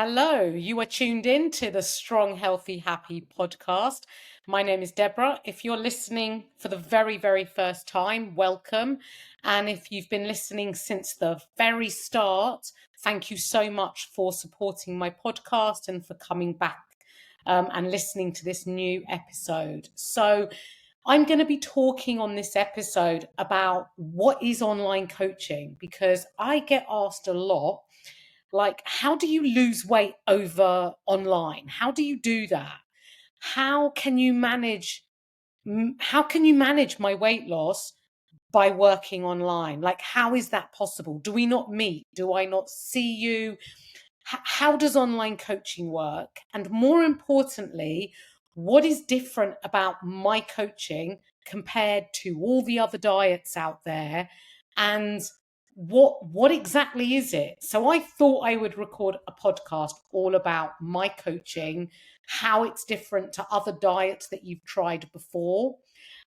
Hello, you are tuned in to the Strong, Healthy, Happy podcast. My name is Debra. If you're listening for the very, very first time, welcome. And if you've been listening since the very start, thank you so much for supporting my podcast and for coming back and listening to this new episode. So, I'm going to be talking on this episode about what is online coaching because I get asked a lot, like, how do you lose weight over online? How do you do that? How can you manage how can you manage my weight loss by working online? Like, how is that possible? Do we not meet? Do I not see you? How does online coaching work? And more importantly, what is different about my coaching compared to all the other diets out there? And what exactly is it? So I thought I would record a podcast all about my coaching, how it's different to other diets that you've tried before.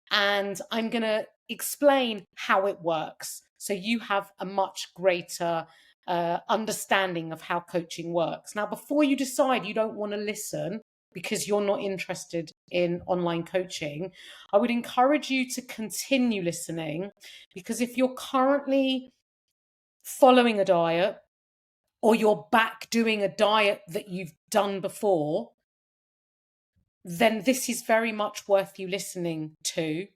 And I'm going to explain how it works so you have a much greater understanding of how coaching works. Now, before you decide you don't want to listen because you're not interested in online coaching, I would encourage you to continue listening, because if you're currently following a diet or you're back doing a diet that you've done before, then this is very much worth you listening to,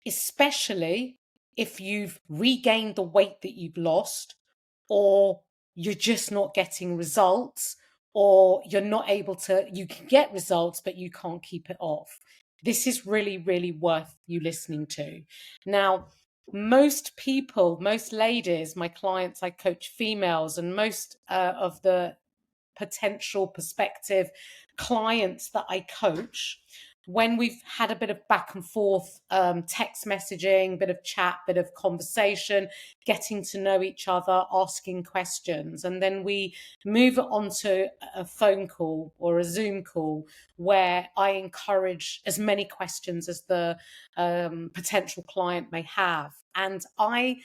especially if you've regained the weight that you've lost, or you're just not getting results, or you're not able to, you can get results, but you can't keep it off. This is really, really worth you listening to. Now, most people, most ladies, my clients, I coach females, and most of the potential prospective clients that I coach, when we've had a bit of back and forth, text messaging, bit of chat, bit of conversation, getting to know each other, asking questions, and then we move it on to a phone call or a Zoom call where I encourage as many questions as the potential client may have. And I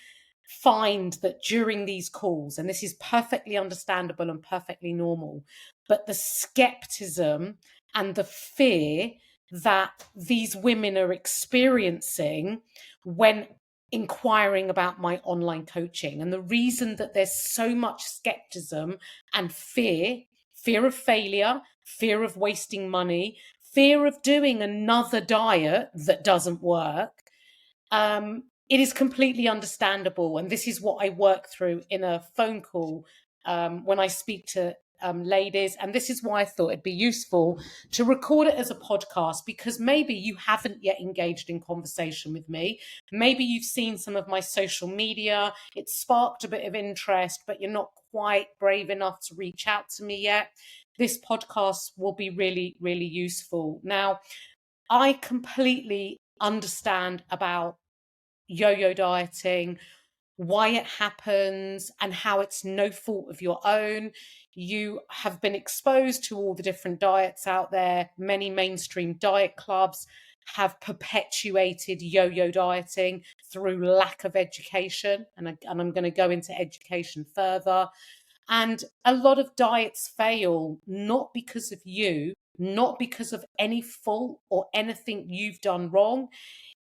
find that during these calls, and this is perfectly understandable and perfectly normal, but the skepticism and the fear that these women are experiencing when inquiring about my online coaching, and the reason that there's so much skepticism and fear of failure, fear of wasting money, fear of doing another diet that doesn't work, it is completely understandable. And this is what I work through in a phone call when I speak to ladies. And this is why I thought it'd be useful to record it as a podcast, because maybe you haven't yet engaged in conversation with me. Maybe you've seen some of my social media. It sparked a bit of interest, but you're not quite brave enough to reach out to me yet. This podcast will be really, really useful. Now, I completely understand about yo-yo dieting, why it happens, and how it's no fault of your own. You have been exposed to all the different diets out there. Many mainstream diet clubs have perpetuated yo-yo dieting through lack of education, and I'm going to go into education further. And a lot of diets fail not because of you, not because of any fault or anything you've done wrong.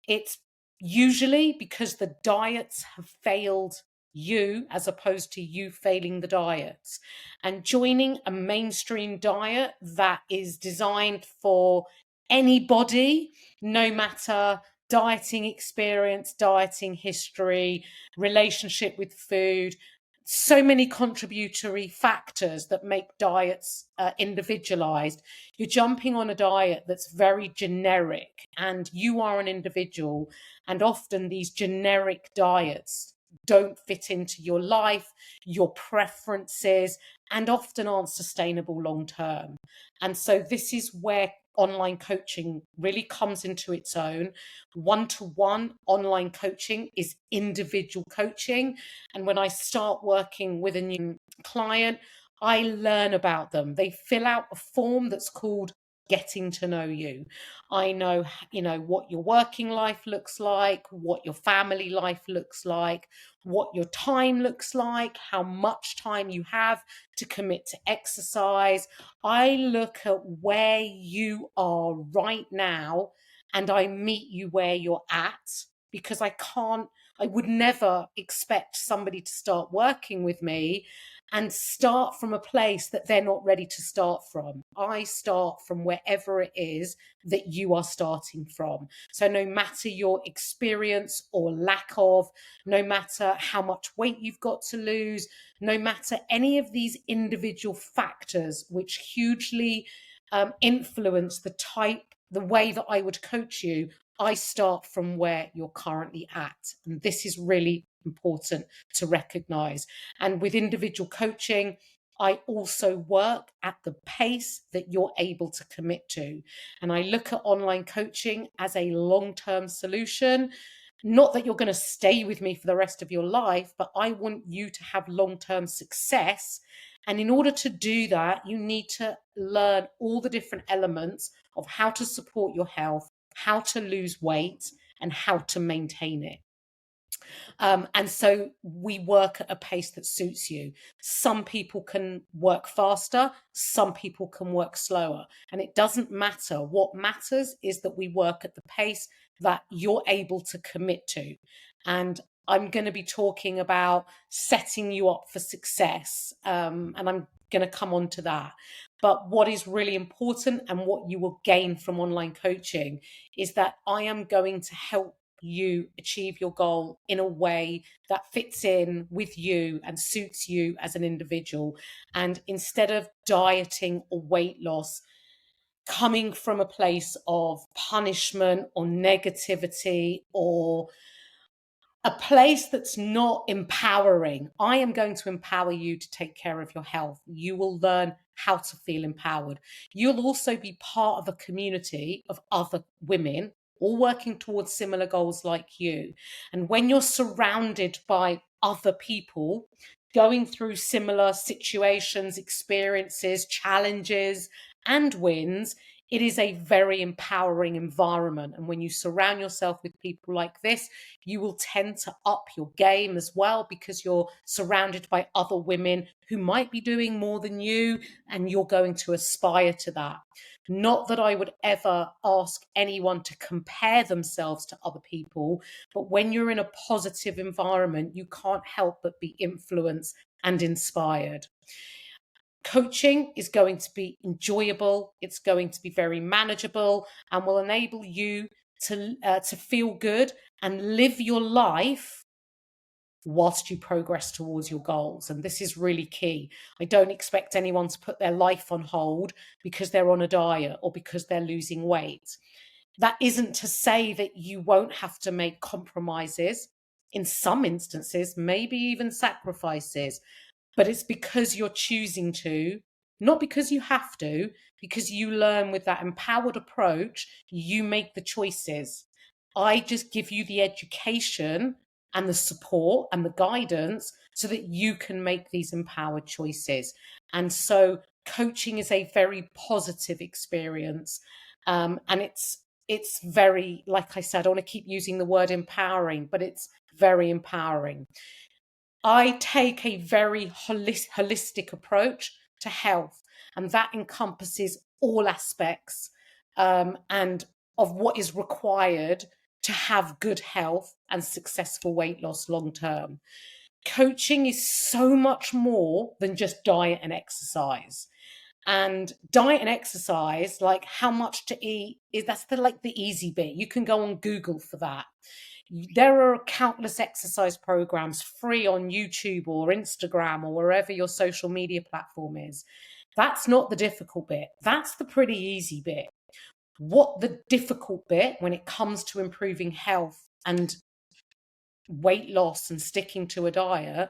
It's usually because the diets have failed you as opposed to you failing the diets. And joining a mainstream diet that is designed for anybody, no matter dieting experience, dieting history, relationship with food, so many contributory factors that make diets individualized. You're jumping on a diet that's very generic, and you are an individual. And often these generic diets don't fit into your life, your preferences, and often aren't sustainable long term. And so this is where online coaching really comes into its own. One-to-one online coaching is individual coaching. And when I start working with a new client, I learn about them. They fill out a form that's called getting to know you. I know, what your working life looks like, what your family life looks like, what your time looks like, how much time you have to commit to exercise. I look at where you are right now and I meet you where you're at, because I would never expect somebody to start working with me and start from a place that they're not ready to start from. I start from wherever it is that you are starting from. So no matter your experience or lack of, no matter how much weight you've got to lose, no matter any of these individual factors which hugely influence the way that I would coach you, I start from where you're currently at. And this is really important to recognize. And with individual coaching, I also work at the pace that you're able to commit to. And I look at online coaching as a long-term solution. Not that you're going to stay with me for the rest of your life, but I want you to have long-term success. And in order to do that, you need to learn all the different elements of how to support your health, how to lose weight, and how to maintain it. And so we work at a pace that suits you. Some people can work faster, some people can work slower, and it doesn't matter. What matters is that we work at the pace that you're able to commit to. And I'm going to be talking about setting you up for success, and I'm going to come on to that. But what is really important and what you will gain from online coaching is that I am going to help you achieve your goal in a way that fits in with you and suits you as an individual. And instead of dieting or weight loss coming from a place of punishment or negativity or a place that's not empowering, I am going to empower you to take care of your health. You will learn how to feel empowered. You'll also be part of a community of other women all working towards similar goals like you. And when you're surrounded by other people going through similar situations, experiences, challenges, and wins, it is a very empowering environment. And when you surround yourself with people like this, you will tend to up your game as well, because you're surrounded by other women who might be doing more than you, and you're going to aspire to that. Not that I would ever ask anyone to compare themselves to other people, but when you're in a positive environment, you can't help but be influenced and inspired. Coaching is going to be enjoyable, it's going to be very manageable, and will enable you to feel good and live your life whilst you progress towards your goals. And this is really key. I don't expect anyone to put their life on hold because they're on a diet or because they're losing weight. That isn't to say that you won't have to make compromises. In some instances, maybe even sacrifices, but it's because you're choosing to, not because you have to, because you learn with that empowered approach, you make the choices. I just give you the education and the support and the guidance so that you can make these empowered choices. And so coaching is a very positive experience. And it's very, like I said, I want to keep using the word empowering, but it's very empowering. I take a very holistic approach to health, and that encompasses all aspects and of what is required to have good health and successful weight loss long term. Coaching is so much more than just diet and exercise. And diet and exercise, like how much to eat, is that's the easy bit. You can go on Google for that. There are countless exercise programs free on YouTube or Instagram or wherever your social media platform is. That's not the difficult bit. That's the pretty easy bit. What the difficult bit when it comes to improving health and weight loss and sticking to a diet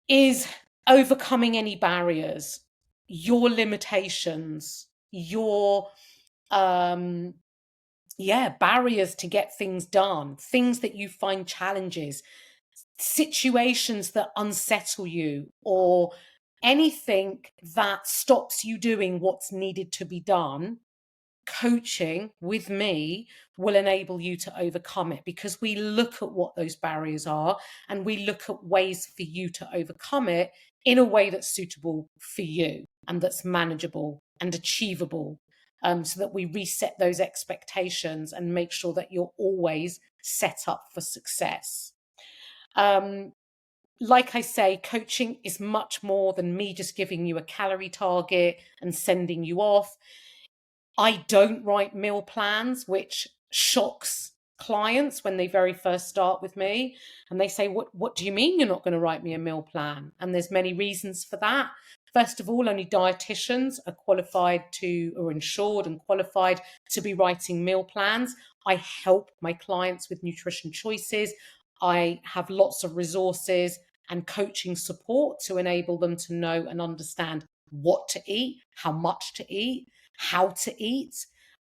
is overcoming any barriers, your limitations, your barriers to get things done, things that you find challenges, situations that unsettle you, or anything that stops you doing what's needed to be done, coaching with me will enable you to overcome it, because we look at what those barriers are and we look at ways for you to overcome it in a way that's suitable for you and that's manageable and achievable, so that we reset those expectations and make sure that you're always set up for success. Like I say, coaching is much more than me just giving you a calorie target and sending you off. I don't write meal plans, which shocks clients when they very first start with me. And they say, what do you mean you're not going to write me a meal plan? And there's many reasons for that. First of all, only dietitians are qualified to, or insured and qualified to be writing meal plans. I help my clients with nutrition choices. I have lots of resources and coaching support to enable them to know and understand what to eat, how much to eat, how to eat.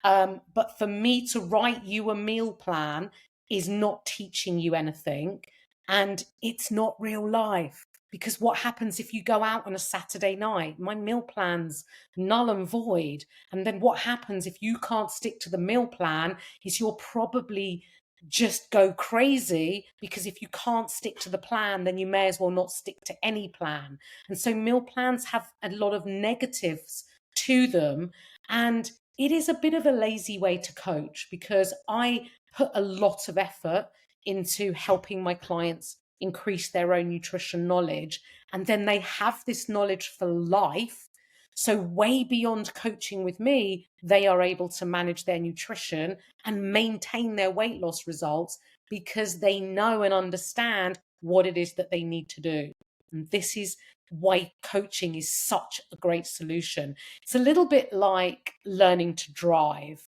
But for me to write you a meal plan is not teaching you anything, and it's not real life. Because what happens if you go out on a Saturday night? My meal plan's null and void. And then what happens if you can't stick to the meal plan is you'll probably just go crazy, because if you can't stick to the plan, then you may as well not stick to any plan. And so meal plans have a lot of negatives to them. And it is a bit of a lazy way to coach, because I put a lot of effort into helping my clients increase their own nutrition knowledge. And then they have this knowledge for life. So, way beyond coaching with me, they are able to manage their nutrition and maintain their weight loss results, because they know and understand what it is that they need to do. And this is why coaching is such a great solution. It's a little bit like learning to drive.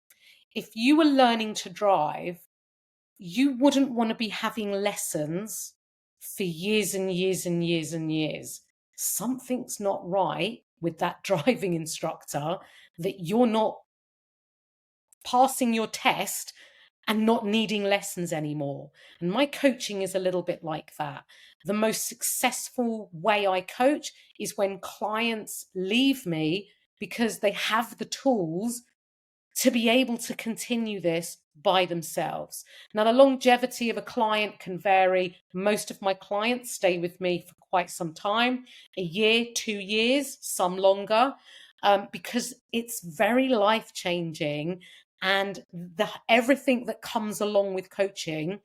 If you were learning to drive, you wouldn't want to be having lessons for years and years and years and years. Something's not right with that driving instructor, that you're not passing your test and not needing lessons anymore. And my coaching is a little bit like that. The most successful way I coach is when clients leave me because they have the tools to be able to continue this by themselves. Now, the longevity of a client can vary. Most of my clients stay with me for quite some time, a year, 2 years, some longer, because it's very life-changing. And everything that comes along with coaching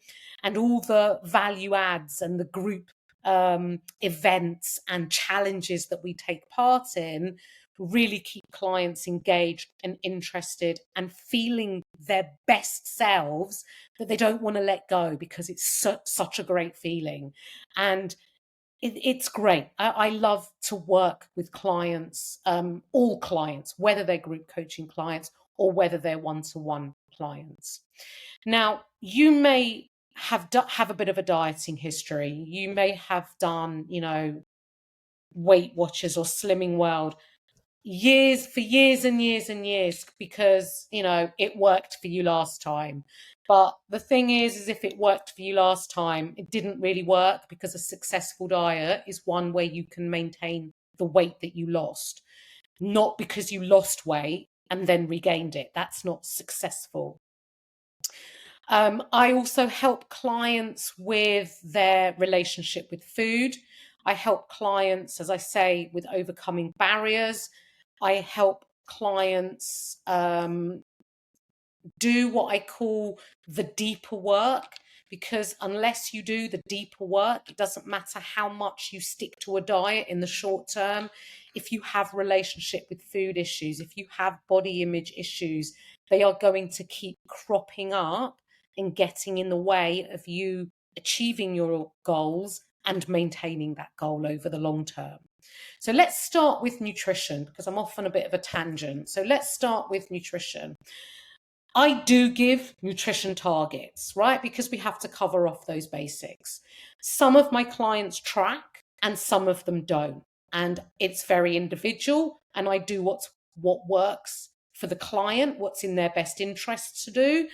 and all the value adds and the group events and challenges that we take part in really keep clients engaged and interested and feeling their best selves, that they don't want to let go, because it's such a great feeling. And it's great. I love to work with clients, all clients, whether they're group coaching clients or whether they're one-to-one clients. Now, you may have a bit of a dieting history. You may have done, Weight Watchers or Slimming World for years and years and years, because it worked for you last time. But the thing is if it worked for you last time, it didn't really work, because a successful diet is one where you can maintain the weight that you lost, not because you lost weight and then regained it. That's not successful. I also help clients with their relationship with food. I help clients, as I say, with overcoming barriers. I help clients do what I call the deeper work, because unless you do the deeper work, it doesn't matter how much you stick to a diet in the short term. If you have relationship with food issues, if you have body image issues, they are going to keep cropping up and getting in the way of you achieving your goals and maintaining that goal over the long term. So let's start with nutrition, because I'm off on a bit of a tangent. So let's start with nutrition. I do give nutrition targets, right? Because we have to cover off those basics. Some of my clients track and some of them don't. And it's very individual. And I do what works for the client, what's in their best interest to do,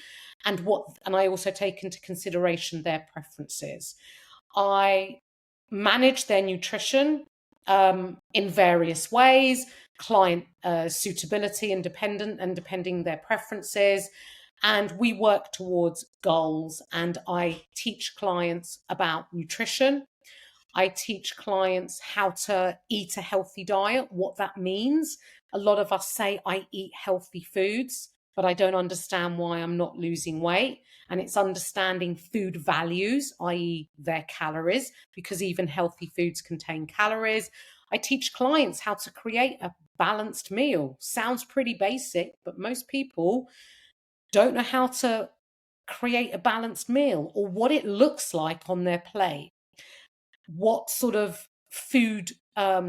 and I also take into consideration their preferences. I manage their nutrition in various ways, client suitability and depending their preferences. And we work towards goals. And I teach clients about nutrition. I teach clients how to eat a healthy diet, what that means. A lot of us say, I eat healthy foods, but I don't understand why I'm not losing weight. And it's understanding food values, i.e., their calories, because even healthy foods contain calories. I teach clients how to create a balanced meal. Sounds pretty basic, but most people don't know how to create a balanced meal or what it looks like on their plate, what sort of food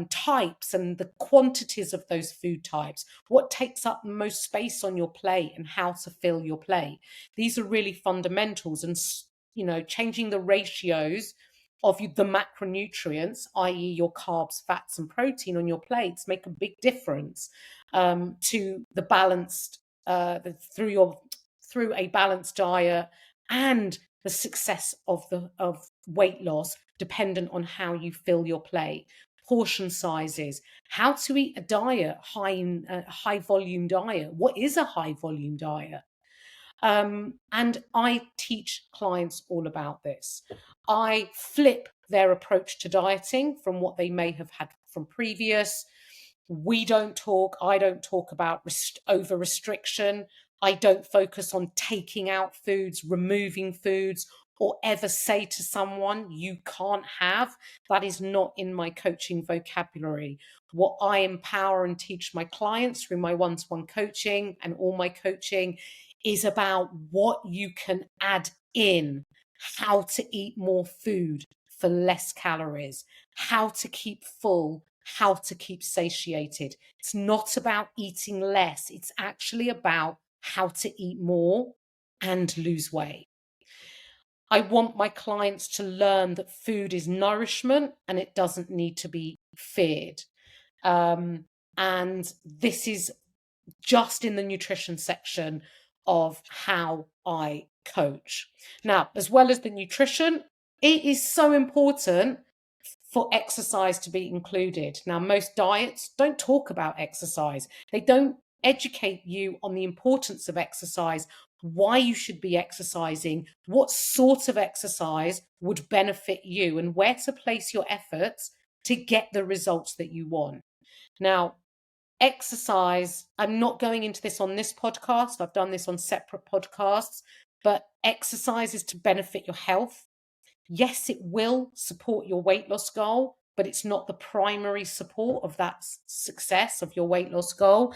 types and the quantities of those food types, what takes up the most space on your plate and how to fill your plate. These are really fundamentals, and changing the ratios of the macronutrients, i.e. your carbs, fats and protein on your plates, make a big difference to the balanced through a balanced diet and the success of weight loss, dependent on how you fill your plate, portion sizes, how to eat a diet, high volume diet. What is a high volume diet? And I teach clients all about this. I flip their approach to dieting from what they may have had from previous. I don't talk about over restriction. I don't focus on taking out foods, removing foods, or ever say to someone, you can't have. That is not in my coaching vocabulary. What I empower and teach my clients through my one-to-one coaching and all my coaching is about what you can add in, how to eat more food for less calories, how to keep full, how to keep satiated. It's not about eating less. It's actually about how to eat more and lose weight. I want my clients to learn that food is nourishment and it doesn't need to be feared. And this is just in the nutrition section of how I coach. Now, as well as the nutrition, it is so important for exercise to be included. Now, most diets don't talk about exercise. They don't educate you on the importance of exercise, why you should be exercising, what sort of exercise would benefit you, and where to place your efforts to get the results that you want. Now, exercise, I'm not going into this on this podcast. I've done this on separate podcasts, but exercise is to benefit your health. Yes, it will support your weight loss goal, but it's not the primary support of that success of your weight loss goal.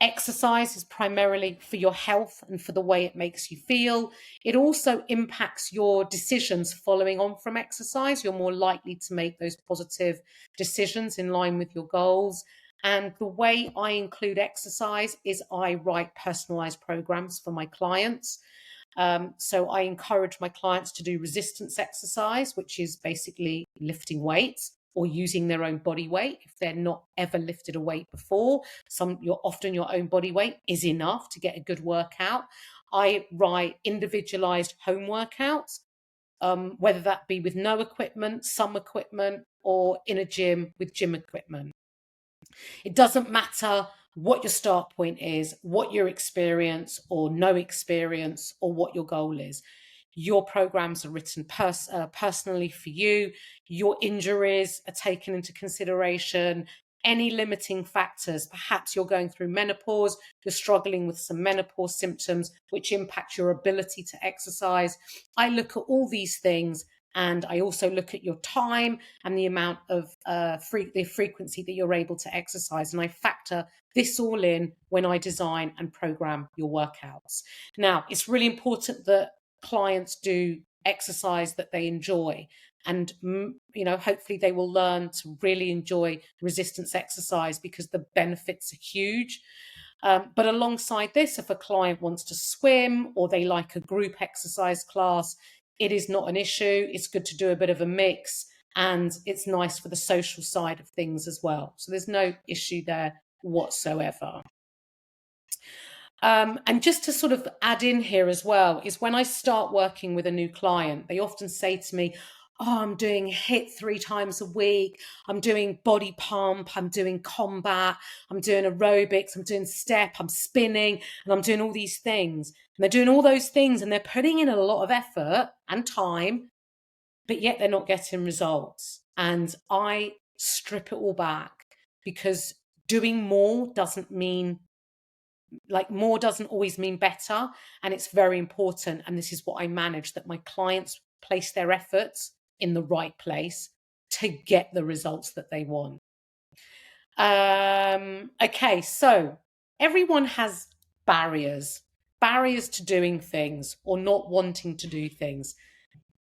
Exercise is primarily for your health and for the way it makes you feel. It also impacts your decisions following on from exercise. You're more likely to make those positive decisions in line with your goals. And the way I include exercise is I write personalized programs for my clients. So I encourage my clients to do resistance exercise, which is basically lifting weights or using their own body weight if they're not ever lifted a weight before. Often your own body weight is enough to get a good workout. I write individualized home workouts, whether that be with no equipment, some equipment, or in a gym with gym equipment. It doesn't matter what your start point is, what your experience or no experience, or what your goal is. Your programs are written personally for you. Your injuries are taken into consideration. Any limiting factors, perhaps you're going through menopause, you're struggling with some menopause symptoms which impact your ability to exercise. I look at all these things, and I also look at your time and the amount of the frequency that you're able to exercise. And I factor this all in when I design and program your workouts. Now, it's really important that clients do exercise that they enjoy. And, hopefully they will learn to really enjoy resistance exercise because the benefits are huge. But alongside this, if a client wants to swim or they like a group exercise class, it is not an issue. It's good to do a bit of a mix, and it's nice for the social side of things as well. So there's no issue there whatsoever. And just to sort of add in here as well, is when I start working with a new client, they often say to me, oh, I'm doing HIIT 3 times a week, I'm doing body pump, I'm doing combat, I'm doing aerobics, I'm doing step, I'm spinning, and I'm doing all these things. And they're doing all those things and they're putting in a lot of effort and time, but yet they're not getting results. And I strip it all back, because doing more doesn't mean, like, more doesn't always mean better. And it's very important. And this is what I manage, that my clients place their efforts in the right place to get the results that they want. Okay, so everyone has barriers to doing things or not wanting to do things.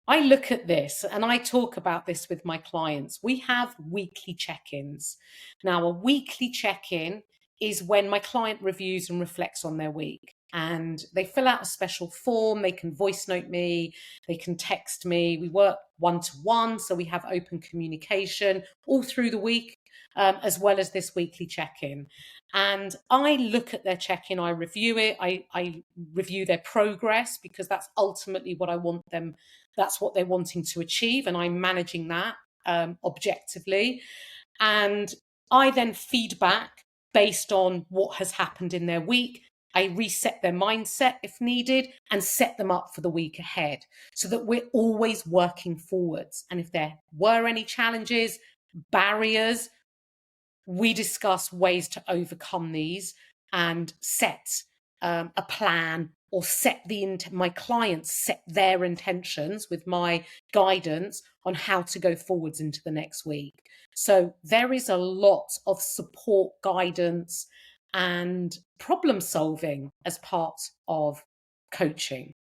I look at this and I talk about this with my clients. We have weekly check-ins. Now, a weekly check-in is when my client reviews and reflects on their week. And they fill out a special form. They can voice note me, they can text me. We work one-to-one, so we have open communication all through the week, as well as this weekly check-in. And I look at their check-in, I review it, I review their progress, because that's ultimately what I want them, that's what they're wanting to achieve, and I'm managing that objectively. And I then feedback based on what has happened in their week. I reset their mindset if needed and set them up for the week ahead, so that we're always working forwards. And if there were any challenges, barriers, we discuss ways to overcome these and set a plan, or my clients set their intentions with my guidance on how to go forwards into the next week. So there is a lot of support, guidance, and problem solving as part of coaching.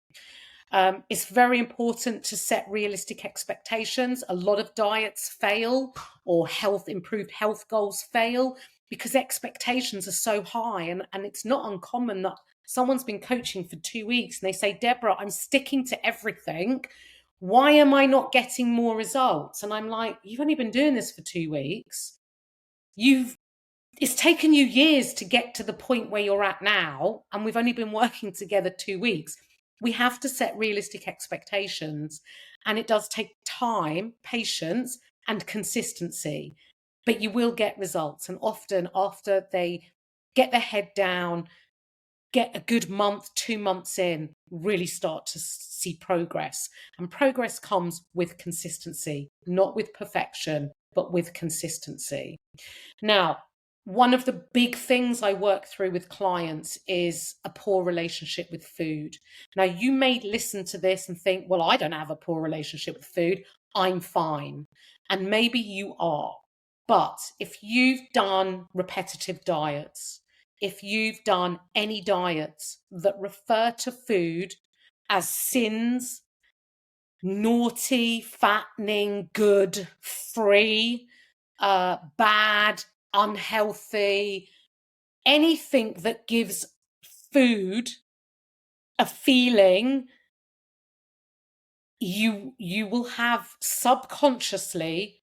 It's very important to set realistic expectations. A lot of diets fail, or improved health goals fail, because expectations are so high. And it's not uncommon that someone's been coaching for 2 weeks and they say, Deborah, I'm sticking to everything. Why am I not getting more results? And I'm like, you've only been doing this for 2 weeks. It's taken you years to get to the point where you're at now, and we've only been working together 2 weeks. We have to set realistic expectations, and it does take time, patience, and consistency, but you will get results. And often, after they get their head down, get a good month, 2 months in, really start to see progress. And progress comes with consistency, not with perfection, but with consistency. Now, one of the big things I work through with clients is a poor relationship with food. Now, you may listen to this and think, well, I don't have a poor relationship with food, I'm fine. And maybe you are. But if you've done repetitive diets, if you've done any diets that refer to food as sins, naughty, fattening, good, free, bad, unhealthy, anything that gives food a feeling, you will have subconsciously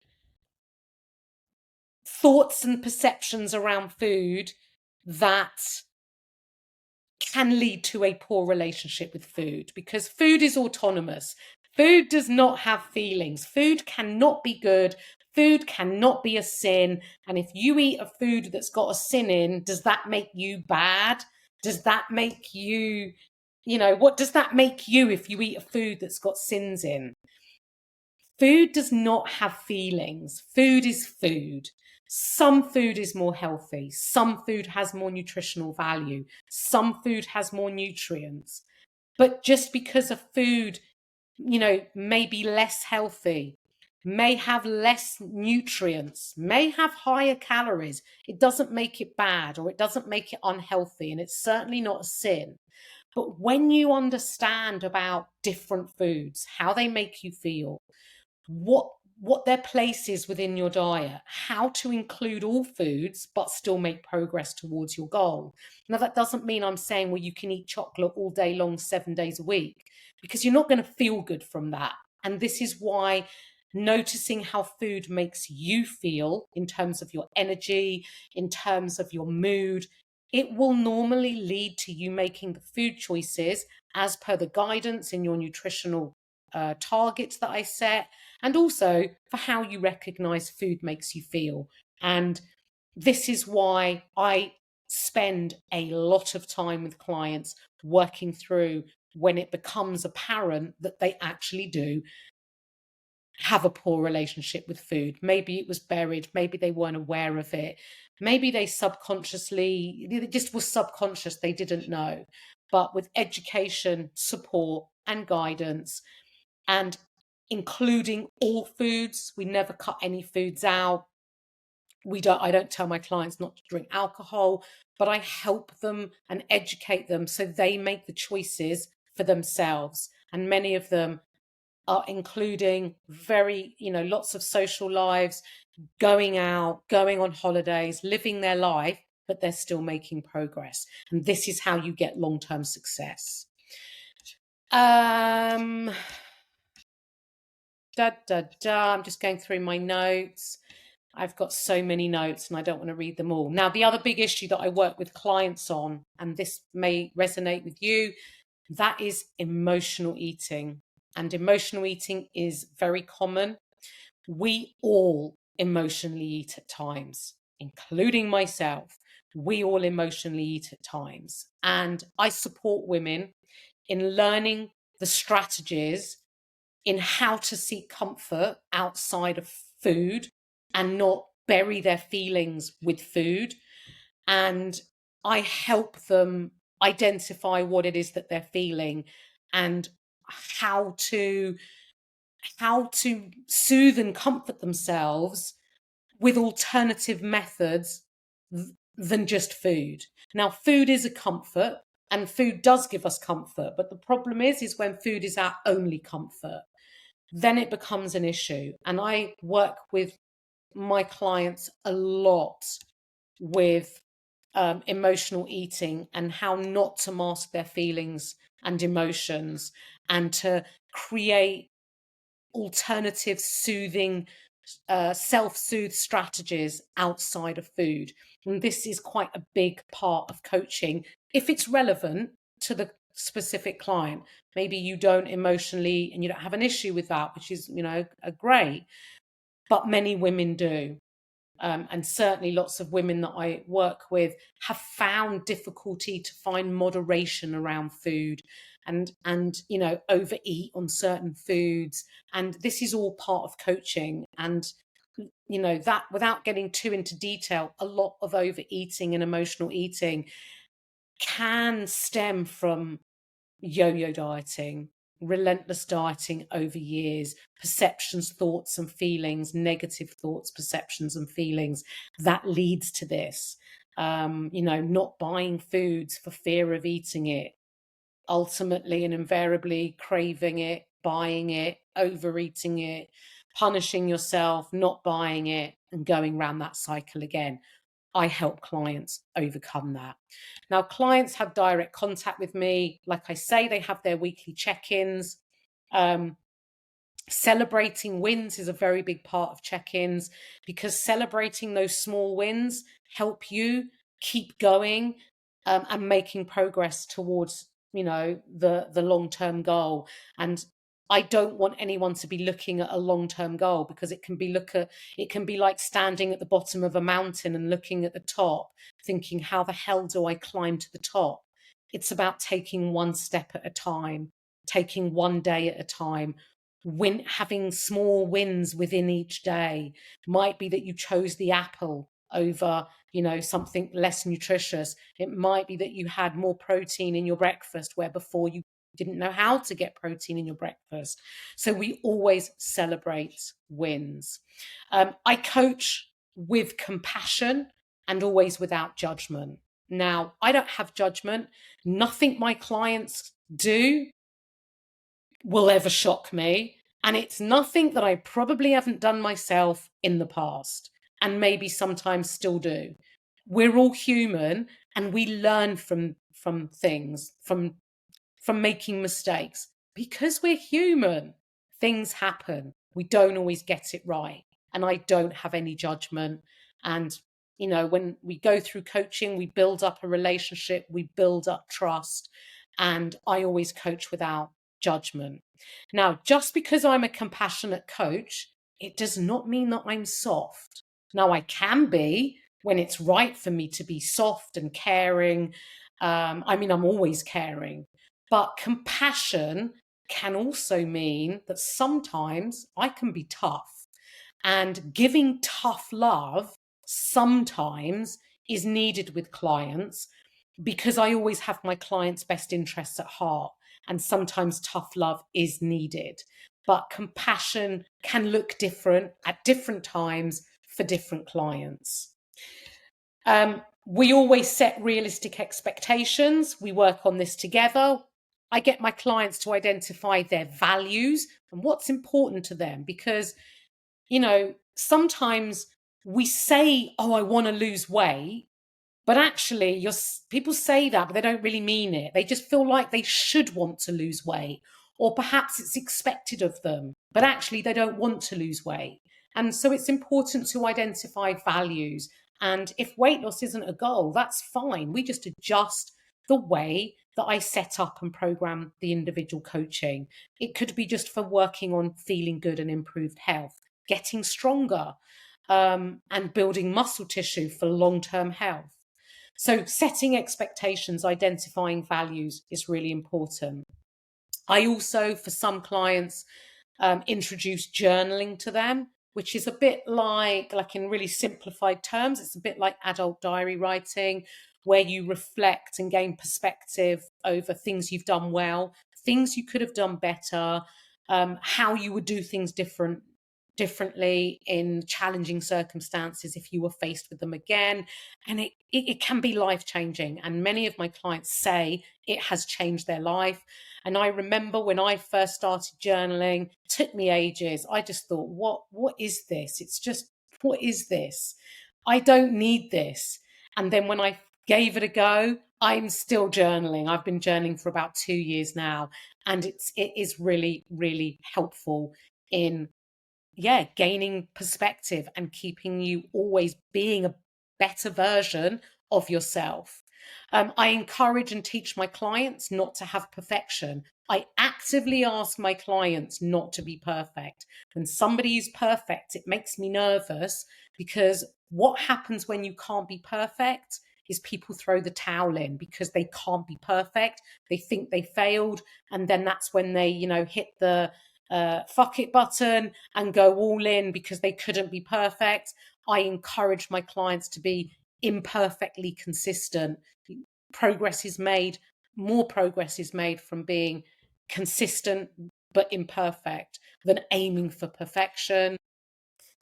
thoughts and perceptions around food that can lead to a poor relationship with food, because food is autonomous. Food does not have feelings. Food cannot be good. Food cannot be a sin. And if you eat a food that's got a sin in, does that make you bad? Does that make you, what does that make you if you eat a food that's got sins in? Food does not have feelings. Food is food. Some food is more healthy. Some food has more nutritional value. Some food has more nutrients. But just because a food, may be less healthy, may have less nutrients, may have higher calories, it doesn't make it bad, or it doesn't make it unhealthy. And it's certainly not a sin. But when you understand about different foods, how they make you feel, what their place is within your diet, how to include all foods but still make progress towards your goal. Now, that doesn't mean I'm saying, well, you can eat chocolate all day long, 7 days a week, because you're not going to feel good from that. And this is why noticing how food makes you feel in terms of your energy, in terms of your mood, it will normally lead to you making the food choices as per the guidance in your nutritional targets that I set, and also for how you recognize food makes you feel. And this is why I spend a lot of time with clients working through when it becomes apparent that they actually do have a poor relationship with food. Maybe it was buried, maybe they weren't aware of it, maybe they subconsciously, it just was subconscious, they didn't know. But with education, support, and guidance, and including all foods, we never cut any foods out. I don't tell my clients not to drink alcohol, but I help them and educate them so they make the choices for themselves. And many of them are including lots of social lives, going out, going on holidays, living their life, but they're still making progress. And this is how you get long-term success. I'm just going through my notes. I've got so many notes and I don't want to read them all. Now, the other big issue that I work with clients on, and this may resonate with you, that is emotional eating. And emotional eating is very common. We all emotionally eat at times, including myself. We all emotionally eat at times. And I support women in learning the strategies in how to seek comfort outside of food and not bury their feelings with food. And I help them identify what it is that they're feeling and how to soothe and comfort themselves with alternative methods than just food. Now, food is a comfort and food does give us comfort, but the problem is when food is our only comfort, then it becomes an issue. And I work with my clients a lot with emotional eating and how not to mask their feelings and emotions and to create alternative soothing, self-soothe strategies outside of food. And this is quite a big part of coaching if it's relevant to the specific client. Maybe you don't emotionally and you don't have an issue with that, which is, a great, but many women do. And certainly lots of women that I work with have found difficulty to find moderation around food and overeat on certain foods. And this is all part of coaching. And that, without getting too into detail, a lot of overeating and emotional eating can stem from yo-yo dieting, relentless dieting over years, perceptions, thoughts and feelings, negative thoughts, perceptions and feelings that leads to this. Not buying foods for fear of eating it, ultimately and invariably craving it, buying it, overeating it, punishing yourself, not buying it, and going around that cycle again. I help clients overcome that. Now, clients have direct contact with me. Like I say, they have their weekly check-ins. Celebrating wins is a very big part of check-ins because celebrating those small wins help you keep going and making progress towards the long-term goal. And I don't want anyone to be looking at a long-term goal because it can be like standing at the bottom of a mountain and looking at the top, thinking, how the hell do I climb to the top? It's about taking one step at a time, taking one day at a time, having small wins within each day. Might be that you chose the apple over something less nutritious. It might be that you had more protein in your breakfast where before you didn't know how to get protein in your breakfast. So we always celebrate wins. I coach with compassion and always without judgment. Now, I don't have judgment. Nothing my clients do will ever shock me. And it's nothing that I probably haven't done myself in the past and maybe sometimes still do. We're all human and we learn from things, from making mistakes. Because we're human, things happen. We don't always get it right. And I don't have any judgment. And, when we go through coaching, we build up a relationship, we build up trust. And I always coach without judgment. Now, just because I'm a compassionate coach, it does not mean that I'm soft. Now, I can be when it's right for me to be soft and caring. I mean, I'm always caring, but compassion can also mean that sometimes I can be tough. And giving tough love sometimes is needed with clients because I always have my clients' best interests at heart. And sometimes tough love is needed. But compassion can look different at different times for different clients. We always set realistic expectations. We work on this together. I get my clients to identify their values and what's important to them because, sometimes we say, oh, I want to lose weight. But actually, people say that, but they don't really mean it. They just feel like they should want to lose weight, or perhaps it's expected of them, but actually they don't want to lose weight. And so it's important to identify values. And if weight loss isn't a goal, that's fine. We just adjust the way that I set up and program the individual coaching. It could be just for working on feeling good and improved health, getting stronger, and building muscle tissue for long-term health. So setting expectations, identifying values is really important. I also, for some clients, introduce journaling to them, which is a bit like in really simplified terms, it's a bit like adult diary writing, where you reflect and gain perspective over things you've done well, things you could have done better, how you would do things differently in challenging circumstances if you were faced with them again. And it can be life-changing. And many of my clients say it has changed their life. And I remember when I first started journaling, it took me ages. I just thought, what is this? It's just, what is this? I don't need this. And then when I gave it a go, I'm still journaling. I've been journaling for about 2 years now. And it is really, really helpful in gaining perspective and keeping you always being a better version of yourself. I encourage and teach my clients not to have perfection. I actively ask my clients not to be perfect. When somebody is perfect, it makes me nervous because what happens when you can't be perfect is people throw the towel in because they can't be perfect. They think they failed. And then that's when they, hit the fuck it button and go all in because they couldn't be perfect. I encourage my clients to be imperfectly consistent. More progress is made from being consistent but imperfect than aiming for perfection.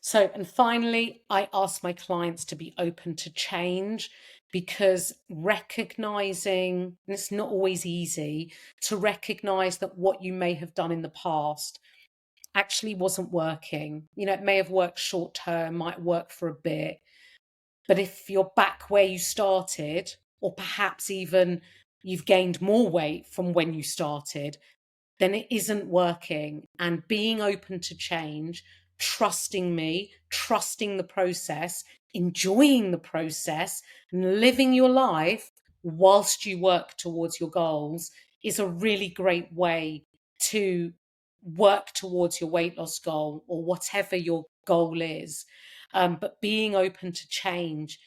So, and finally, I ask my clients to be open to change because recognizing, and it's not always easy to recognize that what you may have done in the past actually wasn't working. It may have worked short term, might work for a bit. But if you're back where you started, or perhaps even you've gained more weight from when you started, then it isn't working. And being open to change, trusting me, trusting the process, enjoying the process, and living your life whilst you work towards your goals is a really great way to work towards your weight loss goal or whatever your goal is. But being open to change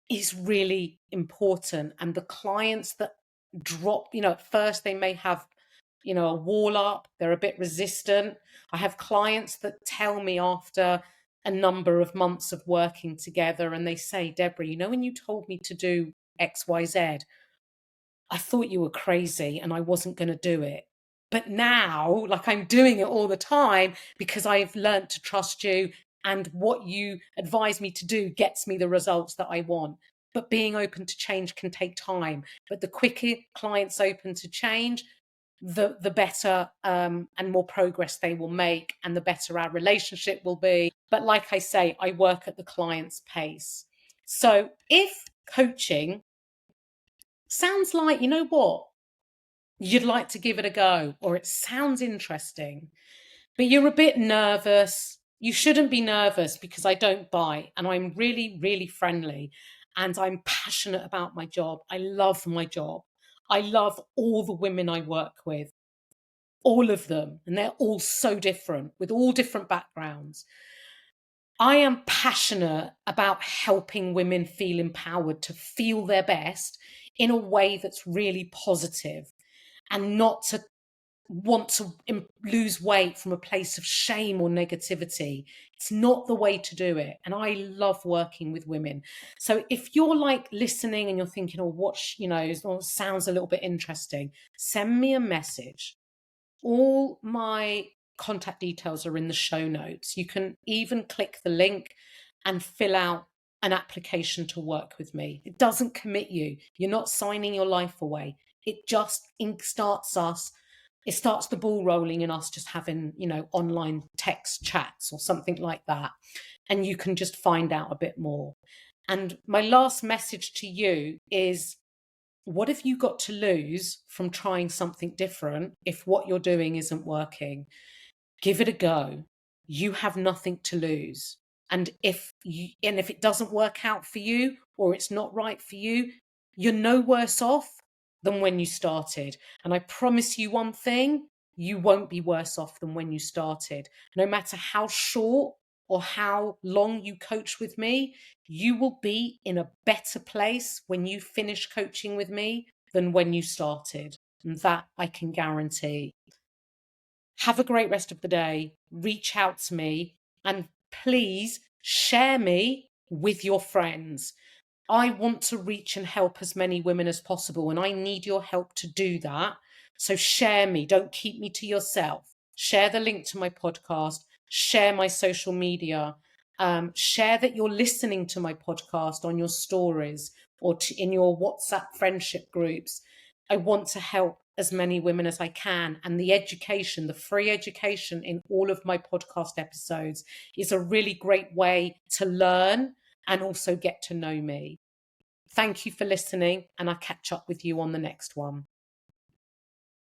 is really important. And the clients that drop, at first they may have, a wall up, they're a bit resistant. I have clients that tell me after a number of months of working together and they say, Debra, when you told me to do XYZ, I thought you were crazy and I wasn't going to do it. But now, I'm doing it all the time because I've learned to trust you and what you advise me to do gets me the results that I want. But being open to change can take time. But the quicker clients open to change, the better and more progress they will make and the better our relationship will be. But like I say, I work at the client's pace. So if coaching sounds like, you'd like to give it a go, or it sounds interesting, but you're a bit nervous, you shouldn't be nervous because I don't bite and I'm really, really friendly and I'm passionate about my job. I love my job. I love all the women I work with. all of them, and they're all so different with all different backgrounds. I am passionate about helping women feel empowered to feel their best in a way that's really positive, and not to want to lose weight from a place of shame or negativity. It's not the way to do it. And I love working with women. So if you're like listening and you're thinking, oh, what, sounds a little bit interesting, send me a message. All my contact details are in the show notes. You can even click the link and fill out an application to work with me. It doesn't commit you. You're not signing your life away. It just it starts the ball rolling in us just having, online text chats or something like that. And you can just find out a bit more. And my last message to you is, what have you got to lose from trying something different if what you're doing isn't working? Give it a go. You have nothing to lose. And if it doesn't work out for you, or it's not right for you, you're no worse off than when you started. And I promise you one thing, you won't be worse off than when you started. No matter how short or how long you coach with me, you will be in a better place when you finish coaching with me than when you started. And that I can guarantee. Have a great rest of the day. Reach out to me, and please share me with your friends. I want to reach and help as many women as possible, and I need your help to do that. So share me. Don't keep me to yourself. Share the link to my podcast. Share my social media. Share that you're listening to my podcast on your stories or in your WhatsApp friendship groups. I want to help as many women as I can. And the education, the free education in all of my podcast episodes is a really great way to learn and also get to know me. Thank you for listening, and I'll catch up with you on the next one.